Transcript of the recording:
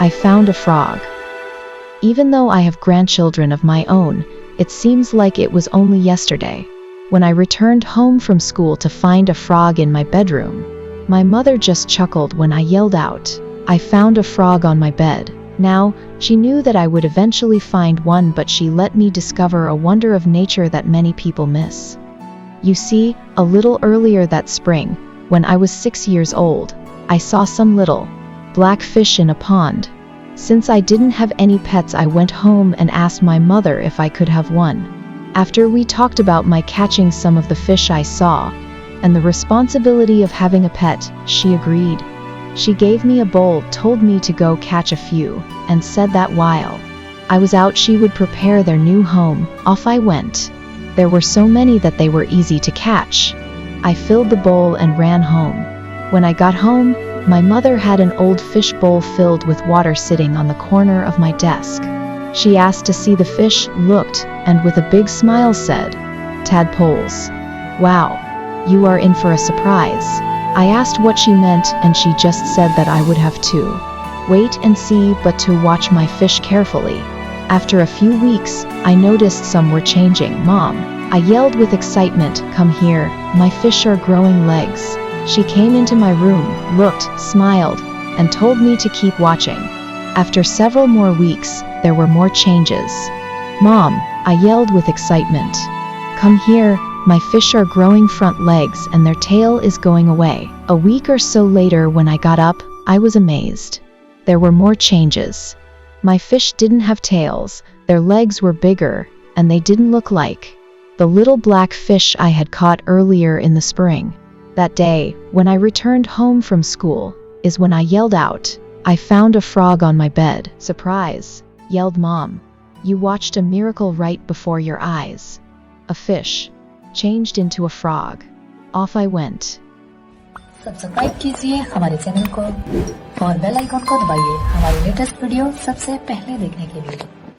I found a frog. Even though I have grandchildren of my own, it seems like it was only yesterday when I returned home from school to find a frog in my bedroom. My mother just chuckled when I yelled out, "I found a frog on my bed." Now, she knew that I would eventually find one, but she let me discover a wonder of nature that many people miss. You see, a little earlier that spring, when I was 6 years old, I saw some little black fish in a pond. Since I didn't have any pets, I went home and asked my mother if I could have one. After we talked about my catching some of the fish I saw, and the responsibility of having a pet, she agreed. She gave me a bowl, told me to go catch a few, and said that while I was out she would prepare their new home. Off I went. There were so many that they were easy to catch. I filled the bowl and ran home. When I got home, my mother had an old fish bowl filled with water sitting on the corner of my desk. She asked to see the fish, looked, and with a big smile said, "Tadpoles. Wow, you are in for a surprise." I asked what she meant, and she just said that I would have to wait and see, but to watch my fish carefully. After a few weeks, I noticed some were changing. "Mom," I yelled with excitement, "come here, my fish are growing legs." She came into my room, looked, smiled, and told me to keep watching. After several more weeks, there were more changes. "Mom," I yelled with excitement, "come here, my fish are growing front legs and their tail is going away." A week or so later, when I got up, I was amazed. There were more changes. My fish didn't have tails, their legs were bigger, and they didn't look like the little black fish I had caught earlier in the spring. That day, when I returned home from school, is when I yelled out, "I found a frog on my bed." "Surprise," yelled Mom. "You watched a miracle right before your eyes." A fish changed into a frog. Off I went. Subscribe कीजिए हमारे channel को और bell icon को दबाइए हमारे latest video सबसे पहले देखने के लिए।